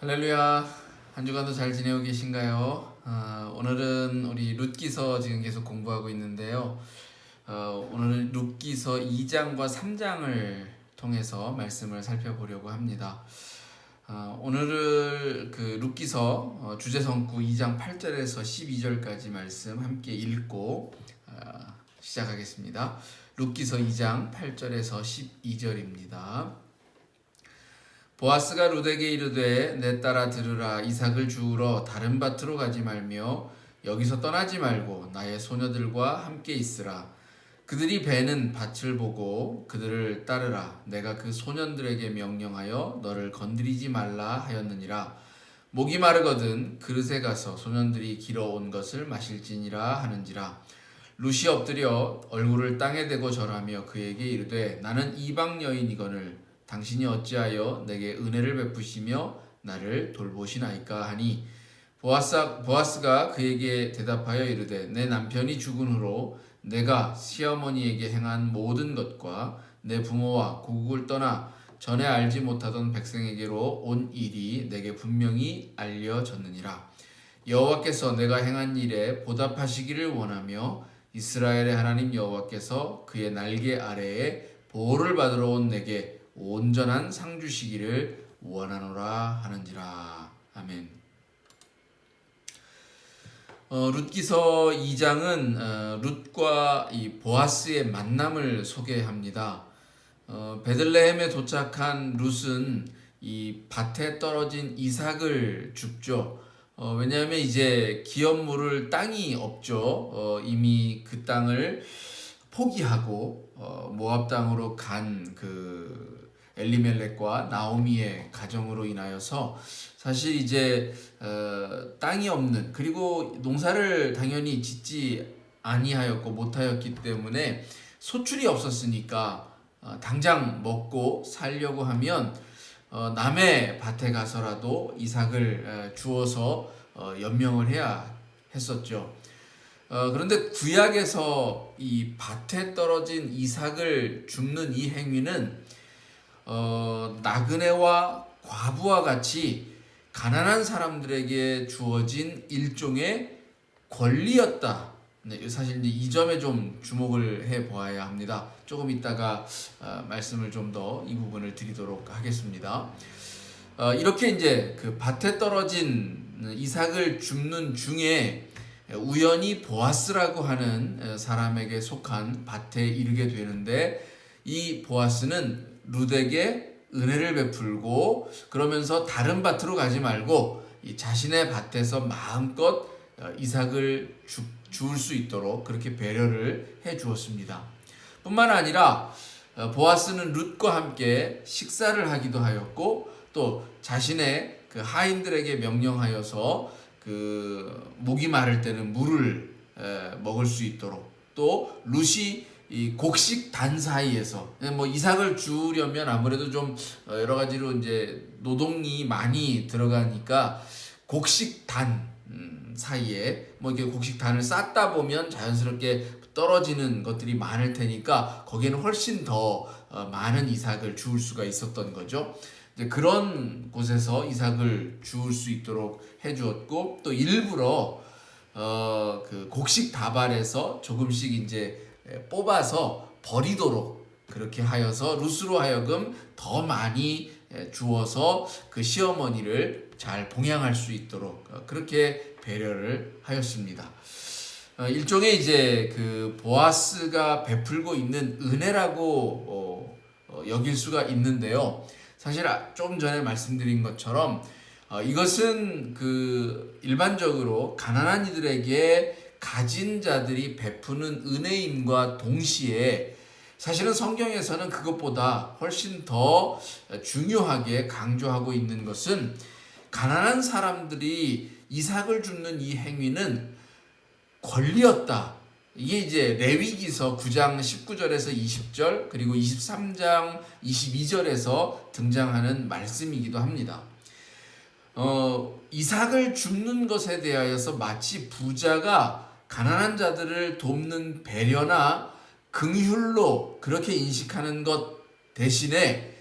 할렐루야. 한 주간도 잘 지내고 계신가요? 오늘은 우리 룻기서 지금 계속 공부하고 있는데요. 오늘은 룻기서 2장과 3장을 통해서 말씀을 살펴보려고 합니다. 오늘은 그 룻기서 주제성구 2장 8절에서 12절까지 말씀 함께 읽고 시작하겠습니다. 룻기서 2장 8절에서 12절입니다. 보아스가 룻에게 이르되 내 딸아 들으라. 이삭을 주우러 다른 밭으로 가지 말며 여기서 떠나지 말고 나의 소녀들과 함께 있으라. 그들이 베는 밭을 보고 그들을 따르라. 내가 그 소년들에게 명령하여 너를 건드리지 말라 하였느니라. 목이 마르거든 그릇에 가서 소년들이 길어온 것을 마실지니라 하는지라. 룻이 엎드려 얼굴을 땅에 대고 절하며 그에게 이르되 나는 이방 여인이거늘 당신이 어찌하여 내게 은혜를 베푸시며 나를 돌보시나이까 하니 보아스가 그에게 대답하여 이르되 내 남편이 죽은 후로 내가 시어머니에게 행한 모든 것과 내 부모와 고국을 떠나 전에 알지 못하던 백성에게로 온 일이 내게 분명히 알려졌느니라. 여호와께서 내가 행한 일에 보답하시기를 원하며 이스라엘의 하나님 여호와께서 그의 날개 아래에 보호를 받으러 온 내게 온전한 상 주시기를 원하노라 하는지라. 아멘. 룻기서 2장은 룻과 이 보아스의 만남을 소개합니다. 베들레헴에 도착한 룻은 이 밭에 떨어진 이삭을 줍죠. 왜냐하면 이제 기업 물을 땅이 없죠. 이미 그 땅을 포기하고 모압 땅으로 간 그 엘리멜렉과 나오미의 가정으로 인하여서 사실 이제 땅이 없는, 그리고 농사를 당연히 짓지 아니하였고 못하였기 때문에 소출이 없었으니까 당장 먹고 살려고 하면 남의 밭에 가서라도 이삭을 주어서 연명을 해야 했었죠. 그런데 구약에서 이 밭에 떨어진 이삭을 줍는 이 행위는 나그네와 과부와 같이 가난한 사람들에게 주어진 일종의 권리였다. 네, 사실 이 점에 좀 주목을 해 보아야 합니다. 조금 이따가 말씀을 좀 더 이 부분을 드리도록 하겠습니다. 이렇게 이제 그 밭에 떨어진 이삭을 줍는 중에 우연히 보아스라고 하는 사람에게 속한 밭에 이르게 되는데, 이 보아스는 룻에게 은혜를 베풀고 그러면서 다른 밭으로 가지 말고 이 자신의 밭에서 마음껏 이삭을 주울 수 있도록 그렇게 배려를 해 주었습니다. 뿐만 아니라 보아스는 룻과 함께 식사를 하기도 하였고, 또 자신의 그 하인들에게 명령하여서 그 목이 마를 때는 물을 먹을 수 있도록, 또 룻이 이 곡식 단 사이에서 뭐 이삭을 주려면 아무래도 좀 여러 가지로 이제 노동이 많이 들어가니까 곡식 단 사이에 뭐 이렇게 곡식 단을 쌓다 보면 자연스럽게 떨어지는 것들이 많을 테니까 거기에는 훨씬 더 많은 이삭을 주울 수가 있었던 거죠. 이제 그런 곳에서 이삭을 주울 수 있도록 해주었고, 또 일부러 그 곡식 다발에서 조금씩 이제 뽑아서 버리도록 그렇게 하여서 룻으로 하여금 더 많이 주어서 그 시어머니를 잘 봉양할 수 있도록 그렇게 배려를 하였습니다. 일종의 이제 그 보아스가 베풀고 있는 은혜라고 여길 수가 있는데요. 사실 좀 전에 말씀드린 것처럼 이것은 그 일반적으로 가난한 이들에게 가진 자들이 베푸는 은혜임과 동시에 사실은 성경에서는 그것보다 훨씬 더 중요하게 강조하고 있는 것은 가난한 사람들이 이삭을 줍는 이 행위는 권리였다. 이게 이제 레위기서 9장 19절에서 20절 그리고 23장 22절에서 등장하는 말씀이기도 합니다. 이삭을 줍는 것에 대하여서 마치 부자가 가난한 자들을 돕는 배려나 긍휼로 그렇게 인식하는 것 대신에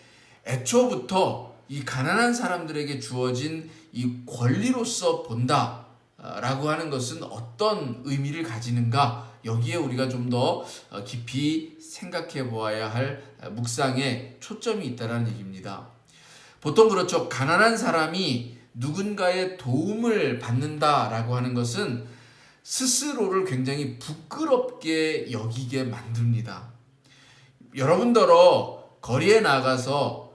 애초부터 이 가난한 사람들에게 주어진 이 권리로서 본다 라고 하는 것은 어떤 의미를 가지는가, 여기에 우리가 좀 더 깊이 생각해 보아야 할 묵상에 초점이 있다는 얘기입니다. 보통 그렇죠. 가난한 사람이 누군가의 도움을 받는다라고 하는 것은 스스로를 굉장히 부끄럽게 여기게 만듭니다. 여러분들어 거리에 나가서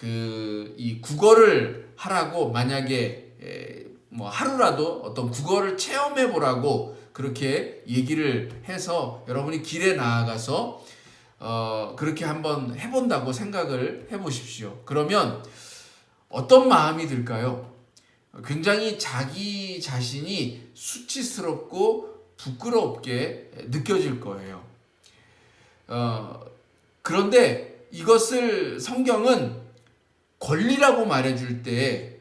이 국어를 하라고 만약에 뭐 하루라도 어떤 국어를 체험해 보라고 그렇게 얘기를 해서 여러분이 길에 나아가서 그렇게 한번 해본다고 생각을 해보십시오. 그러면 어떤 마음이 들까요? 굉장히 자기 자신이 수치스럽고 부끄럽게 느껴질 거예요. 그런데 이것을 성경은 권리라고 말해줄 때,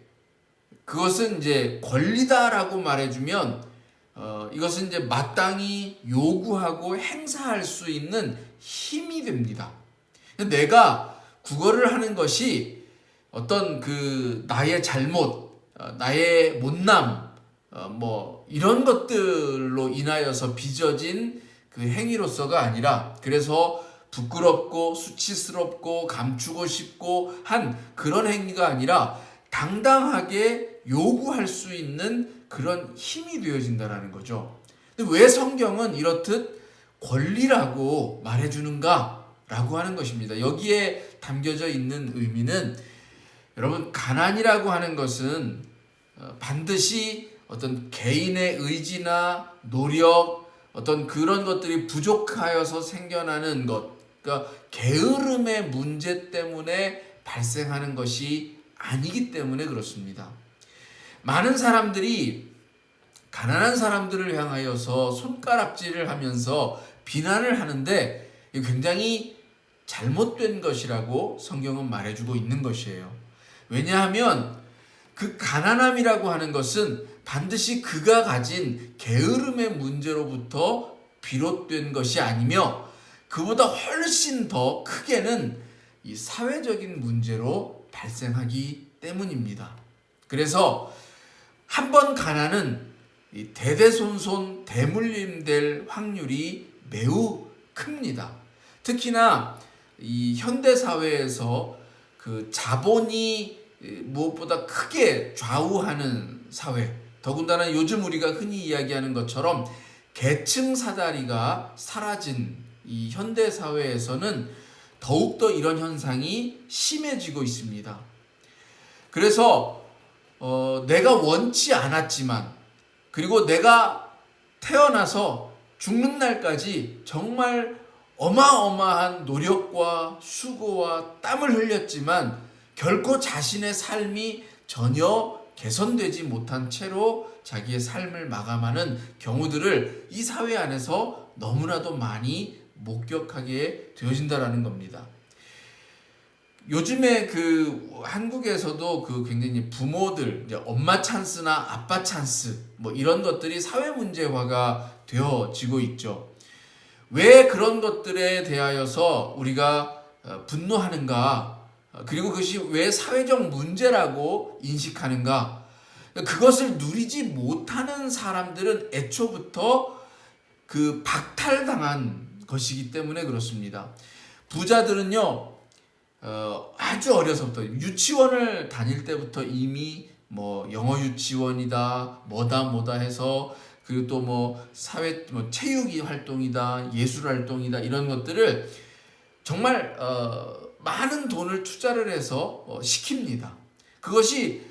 그것은 이제 권리다라고 말해주면 이것은 이제 마땅히 요구하고 행사할 수 있는 힘이 됩니다. 내가 국어를 하는 것이 어떤 나의 잘못, 나의 못남, 뭐 이런 것들로 인하여서 빚어진 그 행위로서가 아니라, 그래서 부끄럽고 수치스럽고 감추고 싶고 한 그런 행위가 아니라 당당하게 요구할 수 있는 그런 힘이 되어진다는 거죠. 근데 왜 성경은 이렇듯 권리라고 말해주는가라고 하는 것입니다. 여기에 담겨져 있는 의미는, 여러분, 가난이라고 하는 것은 반드시 어떤 개인의 의지나 노력, 어떤 그런 것들이 부족하여서 생겨나는 것, 그러니까 게으름의 문제 때문에 발생하는 것이 아니기 때문에 그렇습니다. 많은 사람들이 가난한 사람들을 향하여서 손가락질을 하면서 비난을 하는데 굉장히 잘못된 것이라고 성경은 말해주고 있는 것이에요. 왜냐하면 그 가난함이라고 하는 것은 반드시 그가 가진 게으름의 문제로부터 비롯된 것이 아니며, 그보다 훨씬 더 크게는 이 사회적인 문제로 발생하기 때문입니다. 그래서 한번 가난은 대대손손 대물림될 확률이 매우 큽니다. 특히나 이 현대 사회에서 그 자본이 무엇보다 크게 좌우하는 사회, 더군다나 요즘 우리가 흔히 이야기하는 것처럼 계층 사다리가 사라진 이 현대 사회에서는 더욱더 이런 현상이 심해지고 있습니다. 그래서 내가 원치 않았지만, 그리고 내가 태어나서 죽는 날까지 정말 어마어마한 노력과 수고와 땀을 흘렸지만 결코 자신의 삶이 전혀 개선되지 못한 채로 자기의 삶을 마감하는 경우들을 이 사회 안에서 너무나도 많이 목격하게 되어진다라는 겁니다. 요즘에 한국에서도 굉장히 부모들, 이제 엄마 찬스나 아빠 찬스, 뭐 이런 것들이 사회 문제화가 되어지고 있죠. 왜 그런 것들에 대하여서 우리가 분노하는가? 그리고 그것이 왜 사회적 문제라고 인식하는가? 그것을 누리지 못하는 사람들은 애초부터 박탈당한 것이기 때문에 그렇습니다. 부자들은요, 아주 어려서부터 유치원을 다닐 때부터 이미 뭐 영어 유치원이다, 뭐다 해서, 그리고 또 뭐 사회 체육 활동이다, 예술 활동이다, 이런 것들을 정말 많은 돈을 투자를 해서 시킵니다. 그것이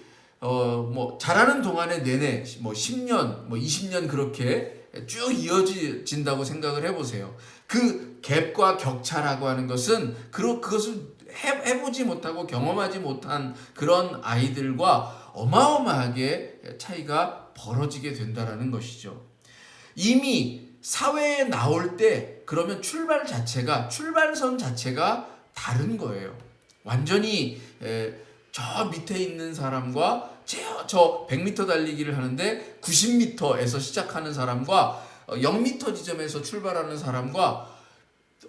뭐 자라는 동안에 내내 뭐 10년, 뭐 20년 그렇게 쭉 이어진다고 생각을 해보세요. 그 갭과 격차라고 하는 것은 그것을 해보지 못하고 경험하지 못한 그런 아이들과 어마어마하게 차이가 벌어지게 된다는 것이죠. 이미 사회에 나올 때 그러면 출발선 자체가 다른 거예요. 완전히 저 밑에 있는 사람과 저 100m 달리기를 하는데 90m에서 시작하는 사람과 0m 지점에서 출발하는 사람과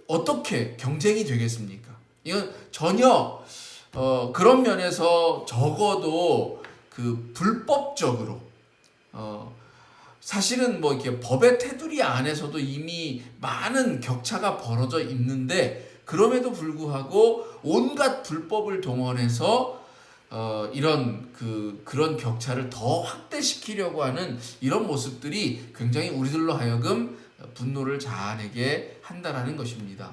어떻게 경쟁이 되겠습니까? 이건 전혀 그런 면에서 적어도 그 불법적으로 사실은 뭐 이렇게 법의 테두리 안에서도 이미 많은 격차가 벌어져 있는데 그럼에도 불구하고 온갖 불법을 동원해서 그런 격차를 더 확대시키려고 하는 이런 모습들이 굉장히 우리들로 하여금 분노를 자아내게 한다라는 것입니다.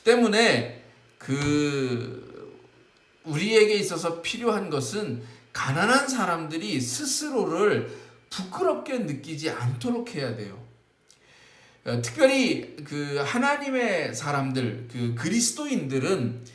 때문에 우리에게 있어서 필요한 것은 가난한 사람들이 스스로를 부끄럽게 느끼지 않도록 해야 돼요. 특별히 하나님의 사람들, 그리스도인들은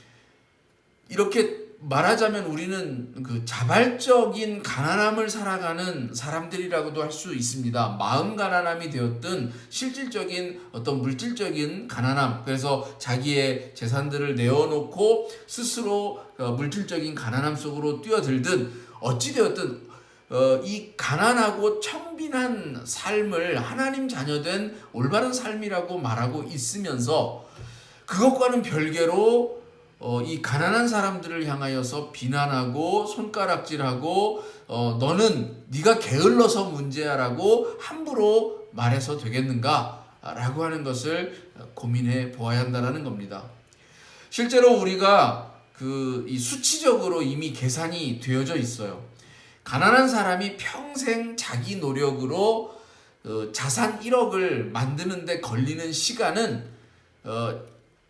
이렇게 말하자면 우리는 자발적인 가난함을 살아가는 사람들이라고도 할 수 있습니다. 마음 가난함이 되었든 실질적인 어떤 물질적인 가난함, 그래서 자기의 재산들을 내어놓고 스스로 물질적인 가난함 속으로 뛰어들든 어찌되었든 이 가난하고 청빈한 삶을 하나님 자녀된 올바른 삶이라고 말하고 있으면서 그것과는 별개로 이 가난한 사람들을 향하여서 비난하고 손가락질하고 너는 네가 게을러서 문제야라고 함부로 말해서 되겠는가라고 하는 것을 고민해 보아야 한다는 겁니다. 실제로 우리가 이 수치적으로 이미 계산이 되어져 있어요. 가난한 사람이 평생 자기 노력으로 자산 1억을 만드는데 걸리는 시간은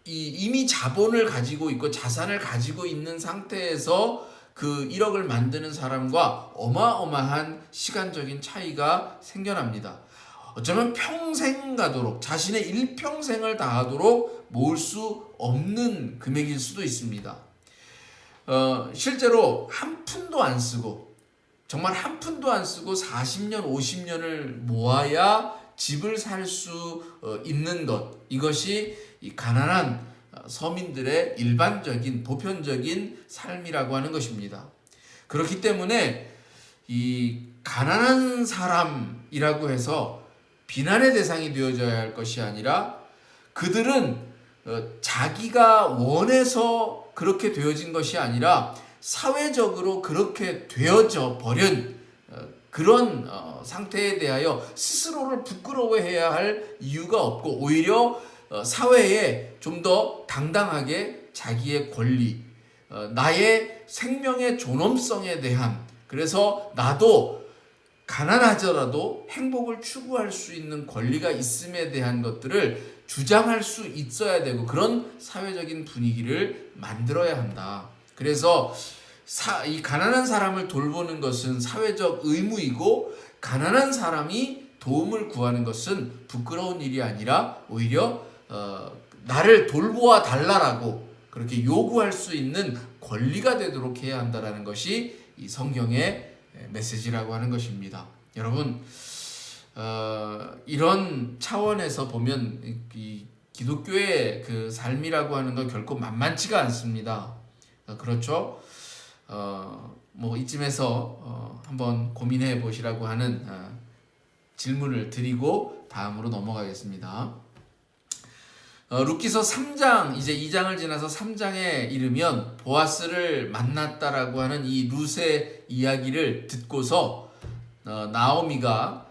이미 자본을 가지고 있고 자산을 가지고 있는 상태에서 그 1억을 만드는 사람과 어마어마한 시간적인 차이가 생겨납니다. 어쩌면 평생 가도록 자신의 일평생을 다하도록 모을 수 없는 금액일 수도 있습니다. 실제로 한 푼도 안 쓰고 정말 한 푼도 안 쓰고 40년, 50년을 모아야 집을 살 수 있는 것, 이것이 이 가난한 서민들의 일반적인 보편적인 삶이라고 하는 것입니다. 그렇기 때문에 이 가난한 사람이라고 해서 비난의 대상이 되어져야 할 것이 아니라 그들은 자기가 원해서 그렇게 되어진 것이 아니라 사회적으로 그렇게 되어져 버린 그런 상태에 대하여 스스로를 부끄러워해야 할 이유가 없고 오히려 사회에 좀 더 당당하게 자기의 권리, 나의 생명의 존엄성에 대한, 그래서 나도 가난하더라도 행복을 추구할 수 있는 권리가 있음에 대한 것들을 주장할 수 있어야 되고 그런 사회적인 분위기를 만들어야 한다. 그래서 이 가난한 사람을 돌보는 것은 사회적 의무이고 가난한 사람이 도움을 구하는 것은 부끄러운 일이 아니라 오히려 나를 돌보아 달라라고 그렇게 요구할 수 있는 권리가 되도록 해야 한다라는 것이 이 성경의 메시지라고 하는 것입니다. 여러분, 이런 차원에서 보면 이 기독교의 그 삶이라고 하는 건 결코 만만치가 않습니다. 그렇죠? 뭐 이쯤에서 한번 고민해 보시라고 하는 질문을 드리고 다음으로 넘어가겠습니다. 룻기서 3장, 이제 2장을 지나서 3장에 이르면 보아스를 만났다라고 하는 이 룻의 이야기를 듣고서 나오미가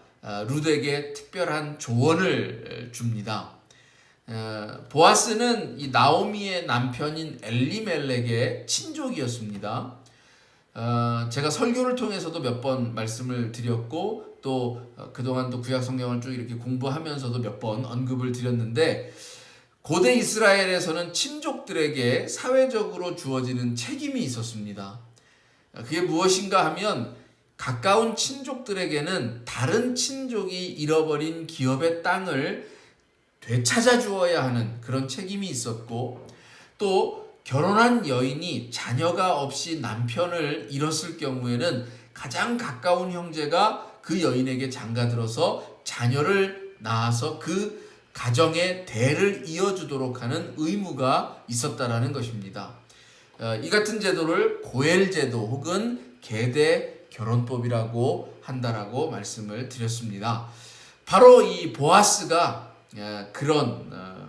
룻에게 특별한 조언을 줍니다. 보아스는 이 나오미의 남편인 엘리멜렉의 친족이었습니다. 제가 설교를 통해서도 몇 번 말씀을 드렸고 또 그동안 또 구약 성경을 쭉 이렇게 공부하면서도 몇 번 언급을 드렸는데 고대 이스라엘에서는 친족들에게 사회적으로 주어지는 책임이 있었습니다. 그게 무엇인가 하면 가까운 친족들에게는 다른 친족이 잃어버린 기업의 땅을 되찾아 주어야 하는 그런 책임이 있었고 또 결혼한 여인이 자녀가 없이 남편을 잃었을 경우에는 가장 가까운 형제가 그 여인에게 장가들어서 자녀를 낳아서 그 가정의 대를 이어주도록 하는 의무가 있었다라는 것입니다. 이 같은 제도를 고엘제도 혹은 계대 결혼법이라고 한다라고 말씀을 드렸습니다. 바로 이 보아스가 그런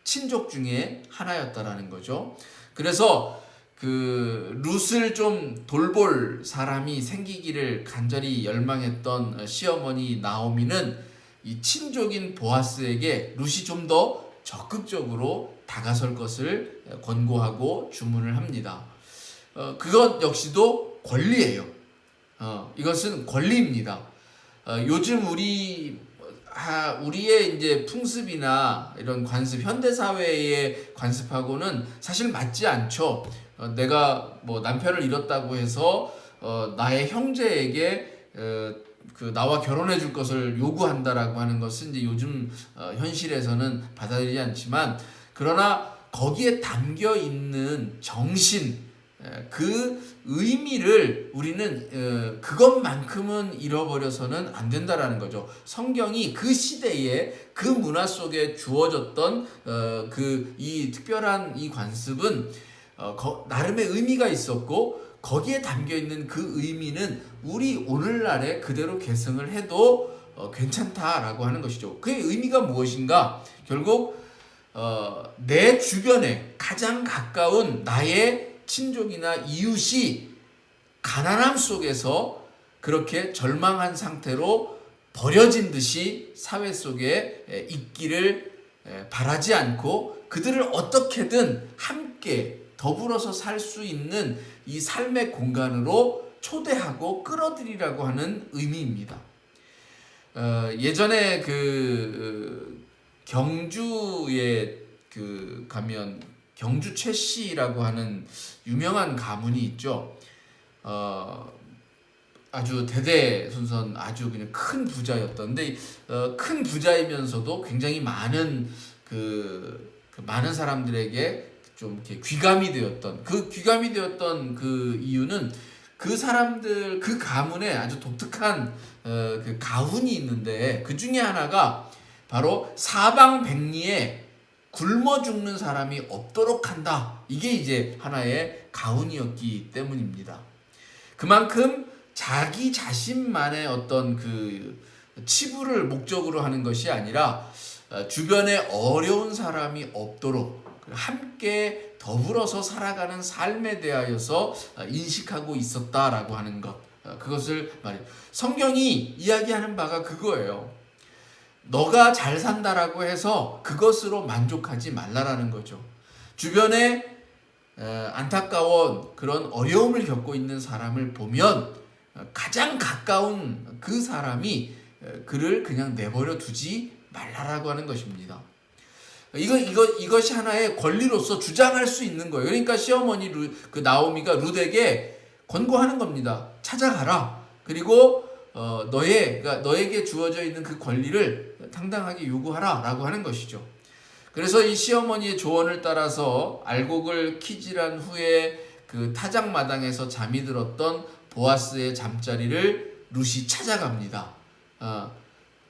친족 중에 하나였다라는 거죠. 그래서 그 룻을 좀 돌볼 사람이 생기기를 간절히 열망했던 시어머니 나오미는 이 친족인 보아스에게 룻이 좀 더 적극적으로 다가설 것을 권고하고 주문을 합니다. 그것 역시도 권리예요. 이것은 권리입니다. 요즘 우리의 이제 풍습이나 이런 관습, 현대 사회의 관습하고는 사실 맞지 않죠. 내가 뭐 남편을 잃었다고 해서 나의 형제에게 그 나와 결혼해 줄 것을 요구한다라고 하는 것은 이제 요즘 현실에서는 받아들이지 않지만, 그러나 거기에 담겨 있는 정신, 그 의미를 우리는 그것만큼은 잃어버려서는 안 된다라는 거죠. 성경이 그 시대에 그 문화 속에 주어졌던 그 이 특별한 이 관습은 나름의 의미가 있었고, 거기에 담겨 있는 그 의미는 우리 오늘날에 그대로 계승을 해도 괜찮다라고 하는 것이죠. 그의 의미가 무엇인가? 결국 내 주변에 가장 가까운 나의 친족이나 이웃이 가난함 속에서 그렇게 절망한 상태로 버려진 듯이 사회 속에 있기를 바라지 않고, 그들을 어떻게든 함께 더불어서 살 수 있는 이 삶의 공간으로 초대하고 끌어들이라고 하는 의미입니다. 예전에 그 경주에 가면 경주 최씨라고 하는 유명한 가문이 있죠. 아주 대대손손 아주 그냥 큰 부자였던데, 큰 부자이면서도 굉장히 많은 많은 사람들에게 좀 이렇게 귀감이 되었던, 그 이유는 그 사람들, 그 가문에 아주 독특한 그 가훈이 있는데, 그 중에 하나가 바로 사방백리에 굶어 죽는 사람이 없도록 한다. 이게 이제 하나의 가훈이었기 때문입니다. 그만큼 자기 자신만의 어떤 그 치부를 목적으로 하는 것이 아니라 주변에 어려운 사람이 없도록 함께 더불어서 살아가는 삶에 대하여서 인식하고 있었다라고 하는 것, 그것을 말해요. 성경이 이야기하는 바가 그거예요. 너가 잘 산다라고 해서 그것으로 만족하지 말라라는 거죠. 주변에 안타까운 그런 어려움을 겪고 있는 사람을 보면 가장 가까운 그 사람이 그를 그냥 내버려 두지 말라라고 하는 것입니다. 이것이 하나의 권리로서 주장할 수 있는 거예요. 그러니까 시어머니 그 나오미가 룻에게 권고하는 겁니다. 찾아가라. 그리고 너에게 주어져 있는 그 권리를 당당하게 요구하라라고 하는 것이죠. 그래서 이 시어머니의 조언을 따라서 알곡을 키질한 후에 그 타작마당에서 잠이 들었던 보아스의 잠자리를 룻이 찾아갑니다.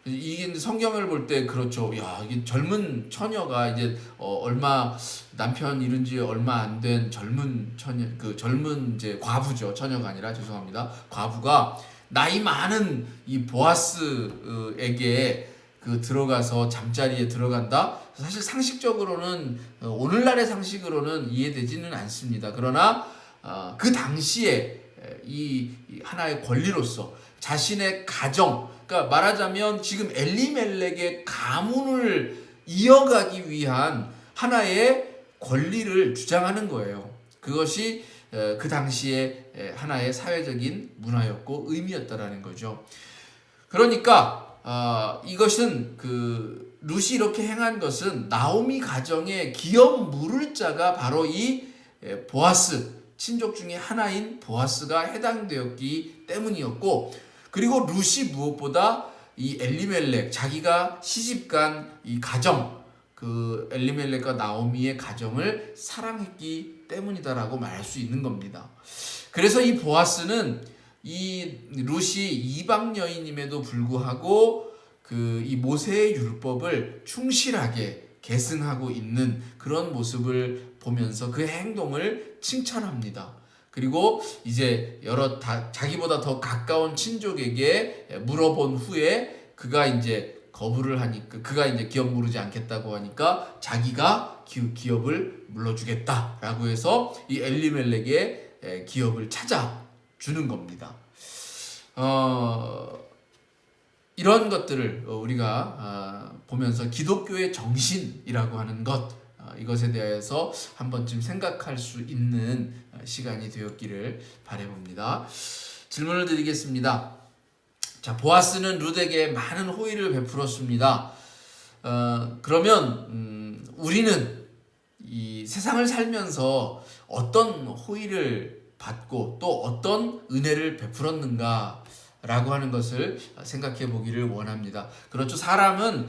이게 성경을 볼 때 그렇죠. 야, 이게 젊은 처녀가 이제 얼마 남편 잃은 지 얼마 안 된 젊은 처녀, 그 젊은 이제 과부죠. 처녀가 아니라 죄송합니다. 과부가 나이 많은 이 보아스에게 들어가서 잠자리에 들어간다. 사실 상식적으로는 오늘날의 상식으로는 이해되지는 않습니다. 그러나 그 당시에 이 하나의 권리로서 자신의 가정, 그러니까 말하자면 지금 엘리멜렉의 가문을 이어가기 위한 하나의 권리를 주장하는 거예요. 그것이 그 당시에 하나의 사회적인 문화였고 의미였다라는 거죠. 그러니까 이것은 그 룻이 이렇게 행한 것은 나오미 가정에 기업 물을 자가 바로 이 보아스, 친족 중에 하나인 보아스가 해당되었기 때문이었고, 그리고 룻이 무엇보다 이 엘리멜렉, 자기가 시집간 이 가정, 그 엘리멜렉과 나오미의 가정을 사랑했기 때문이다라고 말할 수 있는 겁니다. 그래서 이 보아스는 이 룻이 이방 여인임에도 불구하고 이 모세의 율법을 충실하게 계승하고 있는 그런 모습을 보면서 그 행동을 칭찬합니다. 그리고 이제 자기보다 더 가까운 친족에게 물어본 후에 그가 이제 거부를 하니까, 그가 이제 기업 물으지 않겠다고 하니까 자기가 기업을 물러주겠다라고 해서 이 엘리멜렉의 기업을 찾아주는 겁니다. 이런 것들을 우리가 보면서 기독교의 정신이라고 하는 것, 이것에 대해서 한 번쯤 생각할 수 있는 시간이 되었기를 바라봅니다. 질문을 드리겠습니다. 자, 보아스는 룻에게 많은 호의를 베풀었습니다. 그러면 우리는 이 세상을 살면서 어떤 호의를 받고 또 어떤 은혜를 베풀었는가 라고 하는 것을 생각해 보기를 원합니다. 그렇죠. 사람은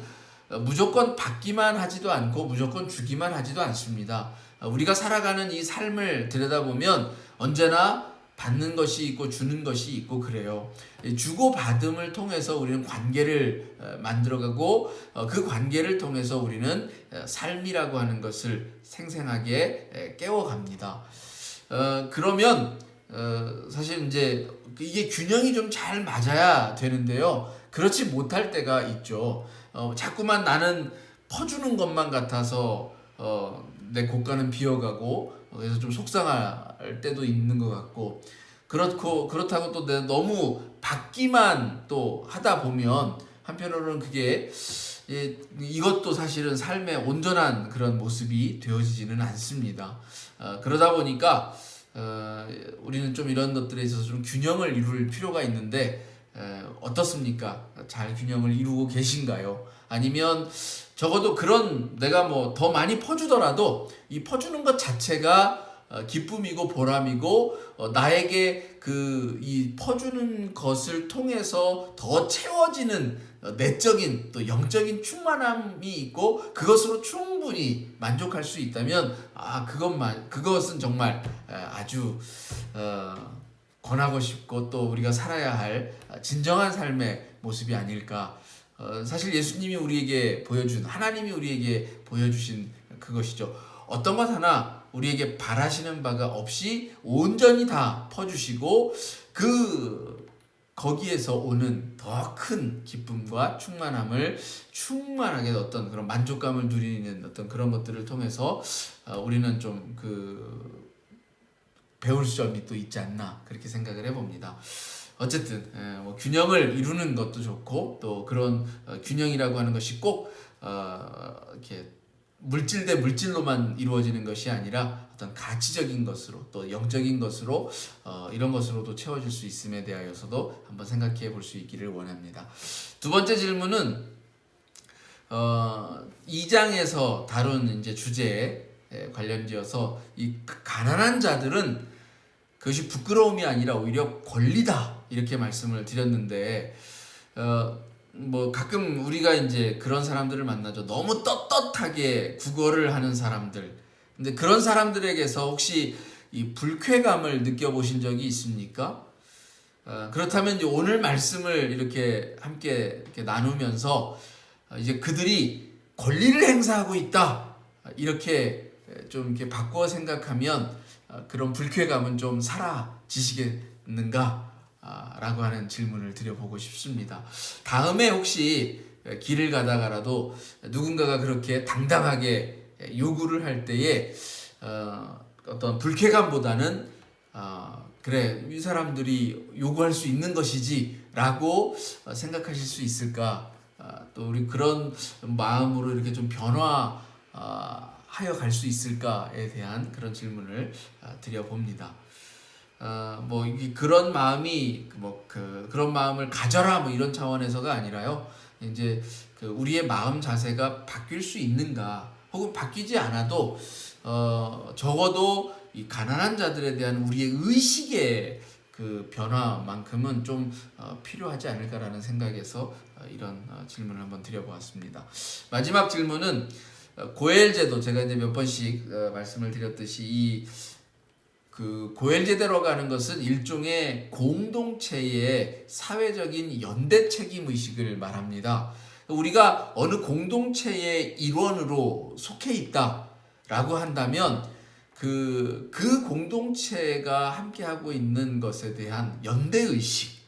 무조건 받기만 하지도 않고 무조건 주기만 하지도 않습니다. 우리가 살아가는 이 삶을 들여다보면 언제나 받는 것이 있고 주는 것이 있고 그래요. 주고받음을 통해서 우리는 관계를 만들어가고 그 관계를 통해서 우리는 삶이라고 하는 것을 생생하게 깨워갑니다. 그러면 사실 이제 이게 균형이 좀 잘 맞아야 되는데요. 그렇지 못할 때가 있죠. 자꾸만 나는 퍼주는 것만 같아서 내 고가는 비어가고 그래서 좀 속상할 때도 있는 것 같고 그렇다고 또 내가 너무 받기만 또 하다 보면 한편으로는 그게 이것도 사실은 삶의 온전한 그런 모습이 되어지지는 않습니다. 그러다 보니까 우리는 좀 이런 것들에 있어서 좀 균형을 이룰 필요가 있는데 어떻습니까? 잘 균형을 이루고 계신가요? 아니면 적어도 그런 내가 뭐 더 많이 퍼주더라도 이 퍼주는 것 자체가 기쁨이고 보람이고 나에게 이 퍼주는 것을 통해서 더 채워지는 내적인 또 영적인 충만함이 있고 그것으로 충분히 만족할 수 있다면 그것은 정말 아주 권하고 싶고 또 우리가 살아야 할 진정한 삶의 모습이 아닐까. 사실 예수님이 우리에게 하나님이 우리에게 보여주신 그것이죠. 어떤 것 하나 우리에게 바라시는 바가 없이 온전히 다 퍼주시고 거기에서 오는 더 큰 기쁨과 충만함을 충만하게 어떤 그런 만족감을 누리는 어떤 그런 것들을 통해서 우리는 좀 배울 점이 또 있지 않나 그렇게 생각을 해봅니다. 어쨌든 균형을 이루는 것도 좋고 또 그런 균형이라고 하는 것이 꼭 이렇게 물질 대 물질로만 이루어지는 것이 아니라 어떤 가치적인 것으로 또 영적인 것으로 이런 것으로도 채워질 수 있음에 대하여서도 한번 생각해 볼 수 있기를 원합니다. 두 번째 질문은 2장에서 다룬 이제 주제에 관련지어서 이 가난한 자들은 그것이 부끄러움이 아니라 오히려 권리다 이렇게 말씀을 드렸는데 뭐 가끔 우리가 이제 그런 사람들을 만나죠. 너무 떳떳하게 구걸을 하는 사람들. 근데 그런 사람들에게서 혹시 이 불쾌감을 느껴보신 적이 있습니까? 그렇다면 이제 오늘 말씀을 이렇게 함께 이렇게 나누면서 이제 그들이 권리를 행사하고 있다 이렇게 좀 이렇게 바꿔 생각하면 그런 불쾌감은 좀 사라지시겠는가? 라고 하는 질문을 드려보고 싶습니다. 다음에 혹시 길을 가다가라도 누군가가 그렇게 당당하게 요구를 할 때에 어떤 불쾌감보다는 그래 이 사람들이 요구할 수 있는 것이지 라고 생각하실 수 있을까? 또 우리 그런 마음으로 이렇게 좀 변화하여 갈 수 있을까에 대한 그런 질문을 드려봅니다. 뭐 그런 마음이 그런 마음을 가져라 뭐 이런 차원에서가 아니라요. 이제 우리의 마음 자세가 바뀔 수 있는가, 혹은 바뀌지 않아도 적어도 이 가난한 자들에 대한 우리의 의식의 그 변화만큼은 좀 필요하지 않을까라는 생각에서 이런 질문을 한번 드려보았습니다. 마지막 질문은 고엘제도, 제가 이제 몇 번씩 말씀을 드렸듯이 그 고엘제대로 가는 것은 일종의 공동체의 사회적인 연대 책임 의식을 말합니다. 우리가 어느 공동체의 일원으로 속해 있다라고 한다면 그 공동체가 함께하고 있는 것에 대한 연대 의식,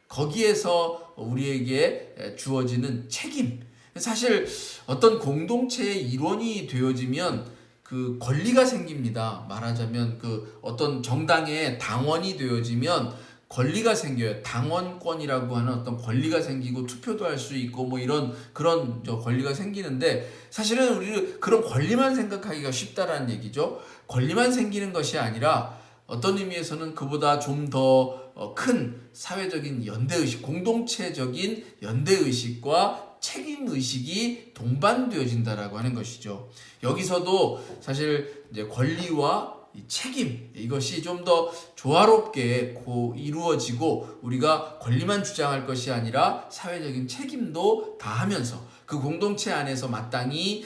거기에서 우리에게 주어지는 책임, 사실 어떤 공동체의 일원이 되어지면 그 권리가 생깁니다. 말하자면 그 어떤 정당의 당원이 되어지면 권리가 생겨요. 당원권이라고 하는 어떤 권리가 생기고 투표도 할 수 있고 뭐 이런 그런 권리가 생기는데, 사실은 우리 그런 권리만 생각하기가 쉽다라는 얘기죠. 권리만 생기는 것이 아니라 어떤 의미에서는 그보다 좀 더 큰 사회적인 연대의식, 공동체적인 연대의식과 책임의식이 동반되어진다라고 하는 것이죠. 여기서도 사실 이제 권리와 이 책임, 이것이 좀 더 조화롭게 이루어지고, 우리가 권리만 주장할 것이 아니라 사회적인 책임도 다하면서 그 공동체 안에서 마땅히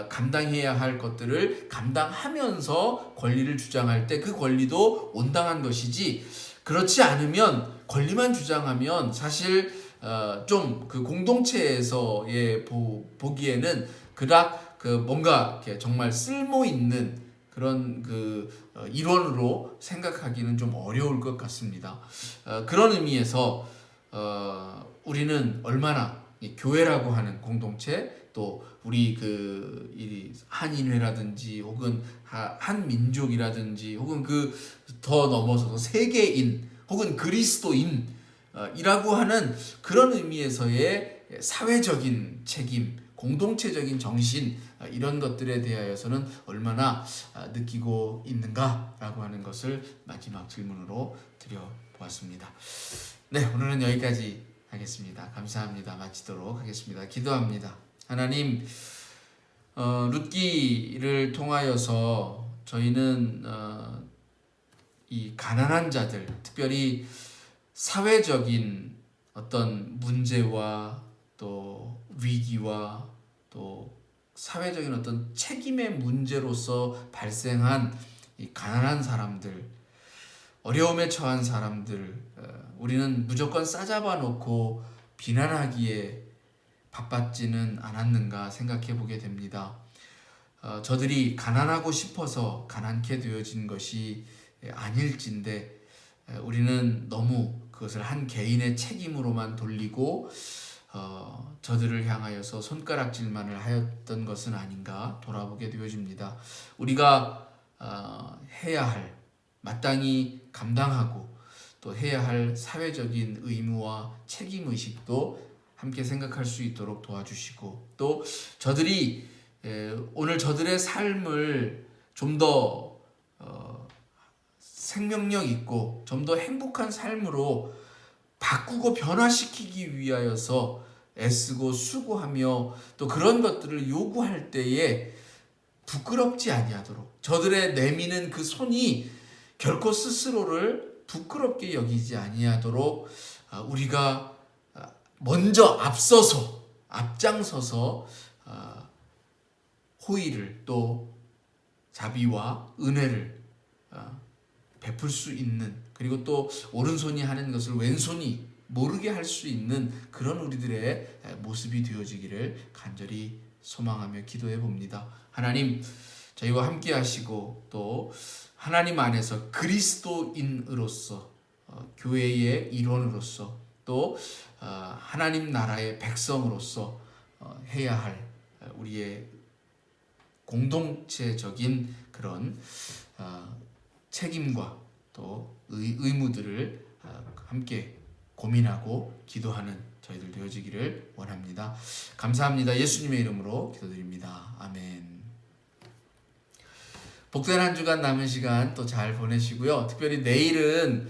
감당해야 할 것들을 감당하면서 권리를 주장할 때 그 권리도 온당한 것이지, 그렇지 않으면 권리만 주장하면 사실 좀 그 공동체에서의 보기에는 그닥 그 뭔가 이렇게 정말 쓸모 있는 그런 그 일원으로 생각하기는 좀 어려울 것 같습니다. 그런 의미에서 우리는 얼마나 이 교회라고 하는 공동체, 또 우리 그 이 한인회라든지 혹은 한민족이라든지 혹은 그 더 넘어서서 세계인 혹은 그리스도인 이라고 하는 그런 의미에서의 사회적인 책임, 공동체적인 정신, 이런 것들에 대하여서는 얼마나 느끼고 있는가라고 하는 것을 마지막 질문으로 드려보았습니다. 네, 오늘은 여기까지 하겠습니다. 감사합니다. 마치도록 하겠습니다. 기도합니다. 하나님, 룻기를 통하여서 저희는 이 가난한 자들, 특별히 사회적인 어떤 문제와 또 위기와 또 사회적인 어떤 책임의 문제로서 발생한 이 가난한 사람들, 어려움에 처한 사람들, 우리는 무조건 싸잡아 놓고 비난하기에 바빴지는 않았는가 생각해 보게 됩니다. 저들이 가난하고 싶어서 가난케 되어진 것이 아닐진데, 우리는 너무 그것을 한 개인의 책임으로만 돌리고 저들을 향하여서 손가락질만을 하였던 것은 아닌가 돌아보게 되어집니다. 우리가 해야 할, 마땅히 감당하고 또 해야 할 사회적인 의무와 책임의식도 함께 생각할 수 있도록 도와주시고, 또 저들이 오늘 저들의 삶을 좀 더 생명력 있고 좀 더 행복한 삶으로 바꾸고 변화시키기 위하여서 애쓰고 수고하며 또 그런 것들을 요구할 때에 부끄럽지 아니하도록, 저들의 내미는 그 손이 결코 스스로를 부끄럽게 여기지 아니하도록 우리가 먼저 앞장서서 호의를 또 자비와 은혜를 베풀 수 있는, 그리고 또 오른손이 하는 것을 왼손이 모르게 할 수 있는 그런 우리들의 모습이 되어지기를 간절히 소망하며 기도해 봅니다. 하나님, 저희와 함께 하시고 또 하나님 안에서 그리스도인으로서 교회의 일원으로서 또 하나님 나라의 백성으로서 해야 할 우리의 공동체적인 그런 책임과 또 의무들을 함께 고민하고 기도하는 저희들 되어지기를 원합니다. 감사합니다. 예수님의 이름으로 기도드립니다. 아멘. 복된 한 주간 남은 시간 또 잘 보내시고요. 특별히 내일은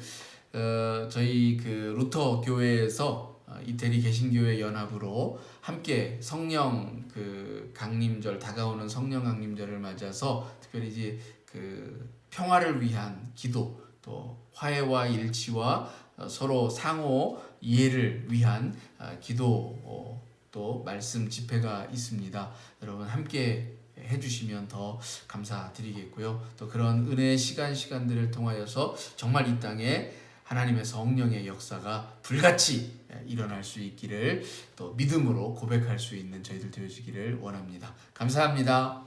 저희 그 루터 교회에서 이태리 개신교회 연합으로 함께 성령 그 강림절, 다가오는 성령 강림절을 맞아서 특별히 이제 그 평화를 위한 기도, 또 화해와 일치와 서로 상호 이해를 위한 기도, 또 말씀 집회가 있습니다. 여러분 함께 해주시면 더 감사드리겠고요. 또 그런 은혜의 시간들을 통하여서 정말 이 땅에 하나님의 성령의 역사가 불같이 일어날 수 있기를 또 믿음으로 고백할 수 있는 저희들 되어지기를 원합니다. 감사합니다.